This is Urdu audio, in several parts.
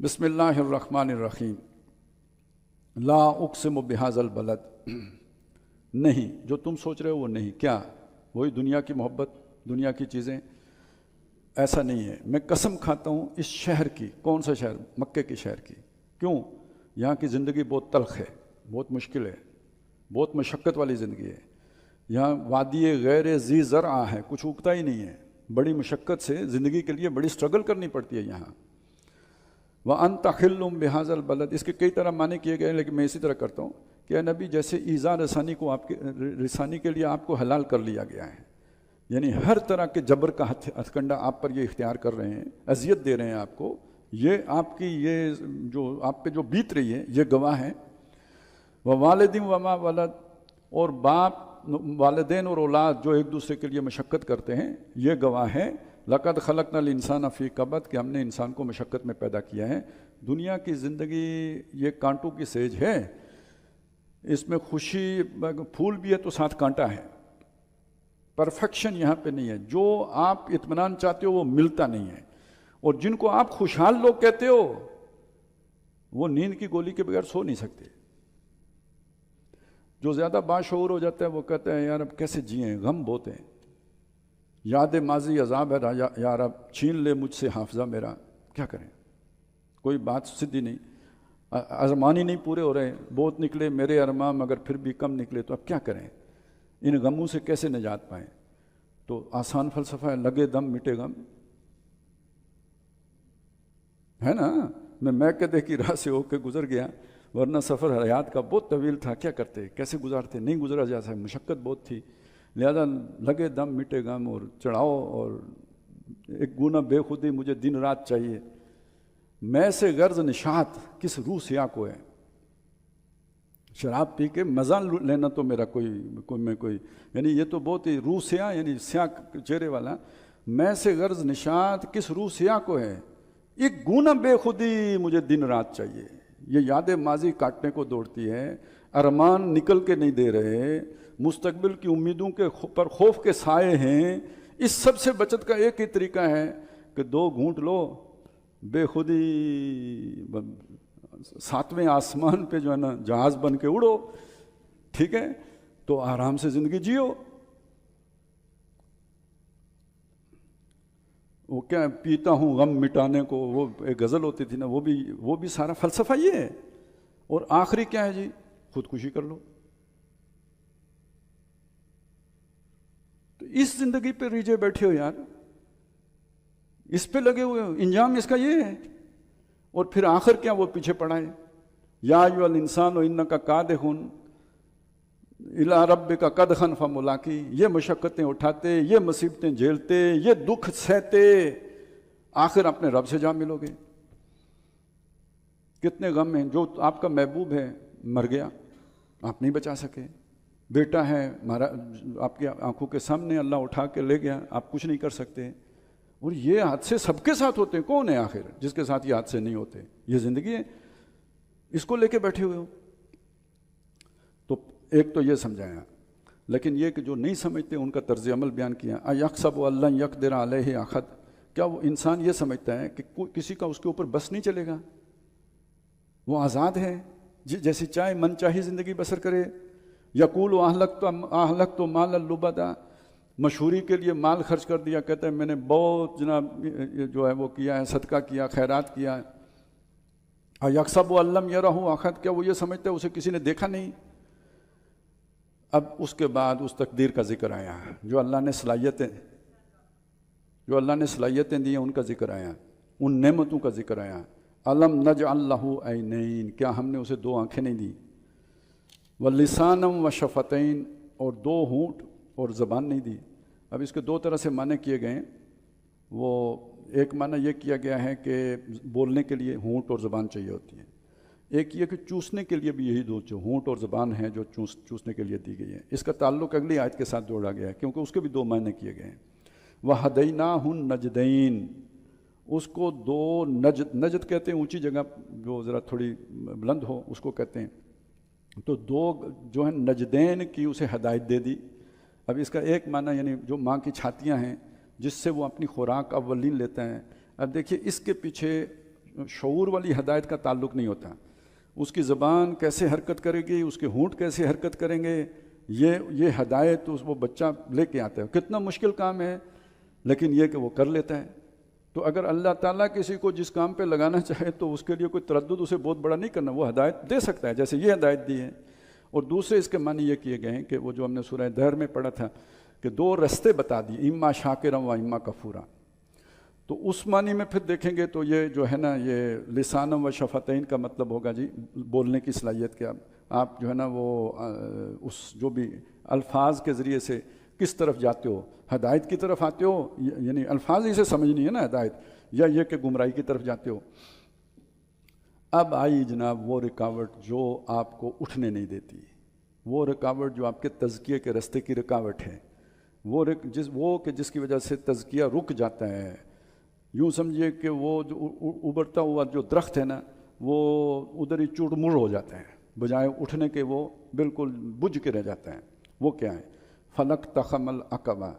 بسم اللہ الرحمن الرحیم لا اقسم بہذا البلد نہیں، جو تم سوچ رہے ہو وہ نہیں. کیا وہی دنیا کی محبت، دنیا کی چیزیں؟ ایسا نہیں ہے. میں قسم کھاتا ہوں اس شہر کی. کون سا شہر؟ مکے کے شہر کی. کیوں؟ یہاں کی زندگی بہت تلخ ہے، بہت مشکل ہے، بہت مشقت والی زندگی ہے. یہاں وادی غیر ذی زرع ہے، کچھ اگتا ہی نہیں ہے. بڑی مشقت سے زندگی کے لیے بڑی سٹرگل کرنی پڑتی ہے یہاں. وَأَنْتَ حِلٌّ بِهَذَا الْبَلَدِ، اس کے کئی طرح معنی کیے گئے ہیں، لیکن میں اسی طرح کرتا ہوں کہ اے نبی جیسے ایذا رسانی کے لیے آپ کو حلال کر لیا گیا ہے، یعنی ہر طرح کے جبر کا ہتھ کنڈا آپ پر یہ اختیار کر رہے ہیں، اذیت دے رہے ہیں آپ کو. یہ آپ کی یہ جو آپ پہ جو بیت رہی ہے یہ گواہ ہے. وَوَالِدٍ وَمَا وَلَدٍ، اور باپ، والدین اور اولاد جو ایک دوسرے کے لیے مشقت کرتے ہیں، یہ گواہ ہے. لَقَدْ خَلَقْنَا الْإِنسَانَ فِي كَبَدٍ، کہ ہم نے انسان کو مشقت میں پیدا کیا ہے. دنیا کی زندگی یہ کانٹوں کی سیج ہے. اس میں خوشی، پھول بھی ہے تو ساتھ کانٹا ہے. پرفیکشن یہاں پہ نہیں ہے. جو آپ اطمینان چاہتے ہو وہ ملتا نہیں ہے. اور جن کو آپ خوشحال لوگ کہتے ہو وہ نیند کی گولی کے بغیر سو نہیں سکتے. جو زیادہ باشعور ہو جاتا ہے وہ کہتا ہے یار اب کیسے جئیں، غم بہت ہیں، یاد ماضی عذاب ہے، یار اب چھین لے مجھ سے حافظہ میرا. کیا کریں؟ کوئی بات سیدھی نہیں، ارمان ہی نہیں پورے ہو رہے. بہت نکلے میرے ارمان مگر پھر بھی کم نکلے، تو اب کیا کریں؟ ان غموں سے کیسے نجات پائیں؟ تو آسان فلسفہ ہے، لگے دم مٹے غم، ہے نا. میں میکے کی راہ سے ہو کے گزر گیا، ورنہ سفر حیات کا بہت طویل تھا. کیا کرتے، کیسے گزارتے؟ نہیں گزرا جا سکتا، مشقت بہت تھی. لہذا لگے دم مٹے غم، اور چڑھاؤ اور ایک گونا بے خودی مجھے دن رات چاہیے. میں سے غرض نشاط کس روح سیاہ کو ہے. شراب پی کے مزہ لینا تو میرا کوئی یعنی یہ تو بہت ہی روح سیاہ، یعنی سیاہ چہرے والا. میں سے غرض نشاط کس روح سیاہ کو ہے، ایک گونا بے خودی مجھے دن رات چاہیے. یہ یاد ماضی کاٹنے کو دوڑتی ہے، ارمان نکل کے نہیں دے رہے، مستقبل کی امیدوں کے پر خوف کے سائے ہیں. اس سب سے بچت کا ایک ہی طریقہ ہے کہ 2 گھونٹ لو، بے خودی، ساتویں آسمان پہ جو ہے نا جہاز بن کے اڑو. ٹھیک ہے، تو آرام سے زندگی جیو. وہ کیا پیتا ہوں غم مٹانے کو، وہ ایک غزل ہوتی تھی نا، وہ بھی سارا فلسفہ یہ ہے. اور آخری کیا ہے جی؟ خودکشی کر لو. تو اس زندگی پہ ریجے بیٹھے ہو یار، اس پہ لگے ہوئے ہو، انجام اس کا یہ ہے. اور پھر آخر کیا وہ پیچھے پڑا ہے، یا ایھا الانسان انک کادح الی ربک قدحا فملاقی. یہ مشقتیں اٹھاتے، یہ مصیبتیں جھیلتے، یہ دکھ سہتے، آخر اپنے رب سے جا ملو گے. کتنے غم ہیں. جو آپ کا محبوب ہے مر گیا، آپ نہیں بچا سکے. بیٹا ہے آپ کی آنکھوں کے سامنے اللہ اٹھا کے لے گیا، آپ کچھ نہیں کر سکتے. اور یہ حادثے سب کے ساتھ ہوتے ہیں. کون ہے آخر جس کے ساتھ یہ حادثے نہیں ہوتے؟ یہ زندگی ہے، اس کو لے کے بیٹھے ہوئے ہو. تو ایک تو یہ سمجھایا، لیکن یہ کہ جو نہیں سمجھتے ان کا طرز عمل بیان کیا. ایحسب ان لن یقدر علیہ احد، کیا وہ انسان یہ سمجھتا ہے کہ کسی کا اس کے اوپر بس نہیں چلے گا؟ وہ آزاد ہے، جیسی چاہے من چاہی زندگی بسر کرے. یقول اہلکت مالا لبدا، مشہوری کے لیے مال خرچ کر دیا. کہتا ہے میں نے بہت جناب جو ہے وہ کیا ہے، صدقہ کیا، خیرات کیا. ایحسب ان لم یرہ احد، کیا وہ یہ سمجھتا ہے اسے کسی نے دیکھا نہیں؟ اب اس کے بعد اس تقدیر کا ذکر آیا، جو اللہ نے صلاحیتیں دی ہیں ان کا ذکر آیا، ان نعمتوں کا ذکر آیا. الم نجعل لہ عینین، کیا ہم نے اسے 2 آنکھیں نہیں دی؟ ولسانا وشفتین، اور 2 ہونٹ اور زبان نہیں دی. اب اس کے 2 طرح سے معنی کیے گئے ہیں. وہ ایک معنی یہ کیا گیا ہے کہ بولنے کے لیے ہونٹ اور زبان چاہیے ہوتی ہے. ایک یہ کہ چوسنے کے لیے بھی یہی 2 جو ہونٹ اور زبان ہیں جو چوسنے کے لیے دی گئی ہے. اس کا تعلق اگلی آیت کے ساتھ جوڑا گیا ہے کیونکہ اس کے بھی 2 معنی کیے گئے ہیں. وَهَدَيْنَاهُ النَّجْدَيْنِ، اس کو 2 نجد کہتے ہیں اونچی جگہ جو ذرا تھوڑی بلند ہو، اس کو کہتے ہیں. تو 2 جو ہیں نجدین کی اسے ہدایت دے دی. اب اس کا ایک معنی یعنی جو ماں کی چھاتیاں ہیں جس سے وہ اپنی خوراک اولین لیتا ہے. اب دیکھیے اس کے پیچھے شعور والی ہدایت کا تعلق نہیں ہوتا. اس کی زبان کیسے حرکت کرے گی, اس کے ہونٹ کیسے حرکت کریں گے, یہ ہدایت وہ بچہ لے کے آتا ہے. کتنا مشکل کام ہے, لیکن یہ کہ وہ کر لیتا ہے. تو اگر اللہ تعالیٰ کسی کو جس کام پہ لگانا چاہے تو اس کے لیے کوئی تردد اسے بہت بڑا نہیں کرنا, وہ ہدایت دے سکتا ہے جیسے یہ ہدایت دی ہے. اور دوسرے اس کے معنی یہ کیے گئے ہیں کہ وہ جو ہم نے سورہ دہر میں پڑھا تھا کہ 2 رستے بتا دیے, اما شاکرا و اما کفورا. تو اس معنی میں پھر دیکھیں گے تو یہ جو ہے نا یہ لسانم و شفتین کا مطلب ہوگا جی بولنے کی صلاحیت. کے آپ جو ہے نا وہ اس جو بھی الفاظ کے ذریعے سے کس طرف جاتے ہو, ہدایت کی طرف آتے ہو, یعنی الفاظ ہی سے سمجھنی ہے نا ہدایت, یا یہ کہ گمراہی کی طرف جاتے ہو. اب آئی جناب وہ رکاوٹ جو آپ کو اٹھنے نہیں دیتی, وہ رکاوٹ جو آپ کے تزکیے کے رستے کی رکاوٹ ہے, وہ جس کی وجہ سے تزکیہ رک جاتا ہے. یوں سمجھیے کہ وہ جو ابھرتا ہوا جو درخت ہے نا وہ ادھر ہی چوڑ مڑ ہو جاتا ہے, بجائے اٹھنے کے وہ بالکل بجھ کے رہ جاتا ہے. وہ کیا ہے؟ فلک تخم العقبہ.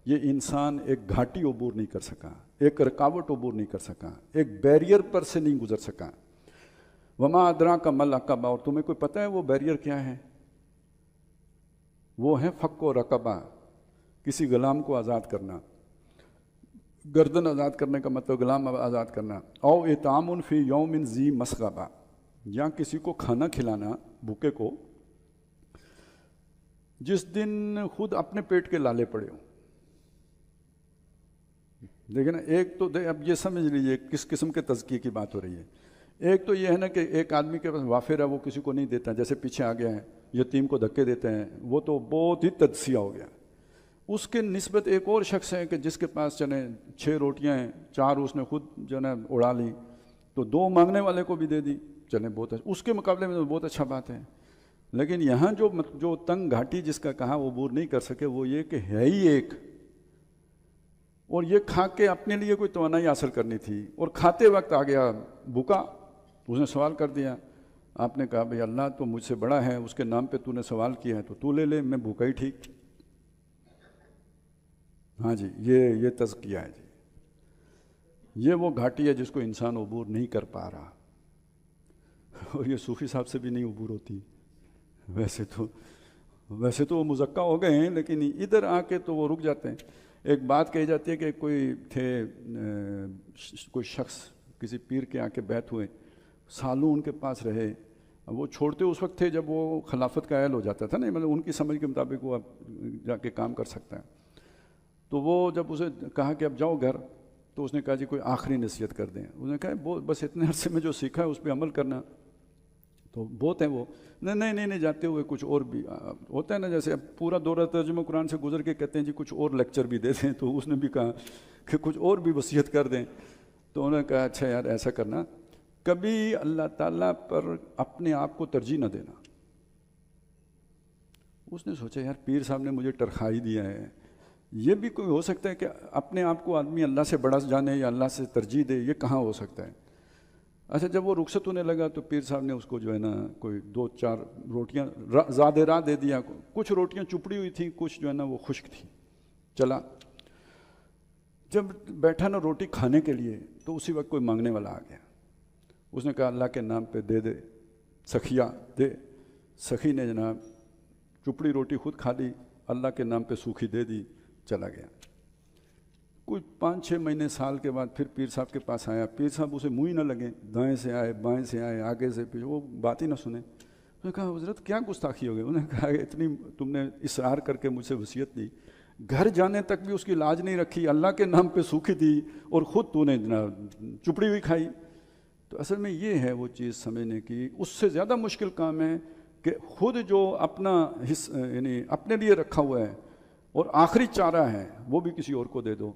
یہ انسان ایک گھاٹی عبور نہیں کر سکا, ایک رکاوٹ عبور نہیں کر سکا, ایک بیریئر پر سے نہیں گزر سکا. وما ادراک ما العقبہ. اور تمہیں کوئی پتہ ہے وہ بیریئر کیا ہے؟ وہ ہے فک و رقبہ, کسی غلام کو آزاد کرنا. گردن آزاد کرنے کا مطلب غلام آزاد کرنا. او اطعام فی یوم ذی مسغبہ, یا کسی کو کھانا کھلانا بھوکے کو جس دن خود اپنے پیٹ کے لالے پڑے ہوں. دیکھیں نا, ایک تو اب یہ سمجھ لیجیے کس قسم کے تزکیے کی بات ہو رہی ہے. ایک تو یہ ہے نا کہ ایک آدمی کے پاس وافر ہے, وہ کسی کو نہیں دیتا, جیسے پیچھے آ گیا ہے یتیم کو دھکے دیتے ہیں, وہ تو بہت ہی تجزیہ ہو گیا. اس کے نسبت ایک اور شخص ہے کہ جس کے پاس چلیں 6 روٹیاں ہیں, 4 اس نے خود جو ہے نا اڑا لی, تو 2 مانگنے والے کو بھی دے دی, چلیں بہت اچھا, اس کے مقابلے میں تو بہت اچھا بات ہے. لیکن یہاں جو تنگ گھاٹی جس کا کہا وہ عبور نہیں کر سکے, وہ یہ کہ ہے ہی ایک, اور یہ کھا کے اپنے لیے کوئی توانائی حاصل کرنی تھی, اور کھاتے وقت آ گیا بھوکا. اس نے سوال کر دیا, آپ نے کہا بھئی اللہ تو مجھ سے بڑا ہے, اس کے نام پہ تو نے سوال کیا ہے تو تو لے لے, میں بھوکا ہی ٹھیک. ہاں جی, یہ تزکیہ ہے جی. یہ وہ گھاٹی ہے جس کو انسان عبور نہیں کر پا رہا, اور یہ صوفی صاحب سے بھی نہیں عبور ہوتی. ویسے تو وہ مزکہ ہو گئے ہیں, لیکن ادھر آ کے تو وہ رک جاتے ہیں. ایک بات کہی جاتی ہے کہ کوئی شخص کسی پیر کے آ کے بیعت ہوئے, سالوں ان کے پاس رہے. وہ چھوڑتے اس وقت تھے جب وہ خلافت کا اہل ہو جاتا تھا نا, مطلب ان کی سمجھ کے مطابق وہ جا کے کام کر سکتا ہے. تو وہ جب اسے کہا کہ اب جاؤ گھر, تو اس نے کہا جی کوئی آخری نصیحت کر دیں. اس نے کہا بس اتنے عرصے میں جو سیکھا ہے اس پہ عمل کرنا. تو بہت ہیں وہ, نہیں جاتے ہوئے کچھ اور بھی ہوتا ہے نا, جیسے اب پورا دورہ ترجمہ قرآن سے گزر کے کہتے ہیں جی کچھ اور لیکچر بھی دے دیں. تو اس نے بھی کہا کہ کچھ اور بھی وصیت کر دیں. تو انہوں نے کہا اچھا یار ایسا کرنا, کبھی اللہ تعالیٰ پر اپنے آپ کو ترجیح نہ دینا. اس نے سوچا یار پیر صاحب نے مجھے ٹرخائی دیا ہے, یہ بھی کوئی ہو سکتا ہے کہ اپنے آپ کو آدمی اللہ سے بڑا جانے یا اللہ سے ترجیح دے, یہ کہاں ہو سکتا ہے. اچھا جب وہ رخصت ہونے لگا تو پیر صاحب نے اس کو جو ہے نا کوئی 2-4 روٹیاں زیادہ راہ دے دیا. کچھ روٹیاں چپڑی ہوئی تھیں, کچھ جو ہے نا وہ خشک تھیں. چلا جب بیٹھا نا روٹی کھانے کے لیے, تو اسی وقت کوئی مانگنے والا آ گیا. اس نے کہا اللہ کے نام پہ دے دے سخیا دے. سخی نے جناب چپڑی روٹی خود کھا لی, اللہ کے نام پہ سوکھی دے دی, چلا گیا. کچھ 5-6 مہینے سال کے بعد پھر پیر صاحب کے پاس آیا. پیر صاحب اسے منہ ہی نہ لگے, دائیں سے آئے بائیں سے آئے آگے سے پیچھے, وہ بات ہی نہ سنے. انہوں نے کہا حضرت کیا گستاخی ہو گئی. انہوں نے کہا اتنی تم نے اصرار کر کے مجھ سے وصیت دی, گھر جانے تک بھی اس کی لاج نہیں رکھی, اللہ کے نام پہ سوکھی دی, اور خود تو نے چپڑی ہوئی کھائی. تو اصل میں یہ ہے وہ چیز سمجھنے کی. اس سے زیادہ مشکل کام ہے کہ خود جو اپنا یعنی اپنے لیے رکھا ہوا ہے اور آخری چارہ ہے وہ بھی کسی اور کو دے دو.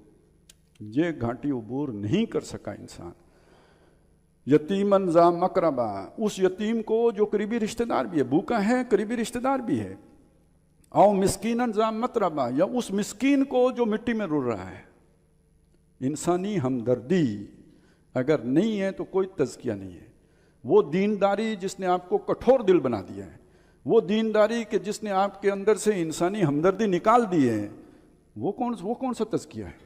یہ گھاٹی عبور نہیں کر سکا انسان. یتیمن ذا مقربہ, اس یتیم کو جو قریبی رشتہ دار بھی ہے, بھوکا ہے قریبی رشتہ دار بھی ہے. او مسکینن ذا متربہ, یا اس مسکین کو جو مٹی میں رل رہا ہے. انسانی ہمدردی اگر نہیں ہے تو کوئی تزکیہ نہیں ہے. وہ دینداری جس نے آپ کو کٹھور دل بنا دیا ہے, وہ دینداری کہ جس نے آپ کے اندر سے انسانی ہمدردی نکال دی ہے, وہ کون سا تزکیہ ہے.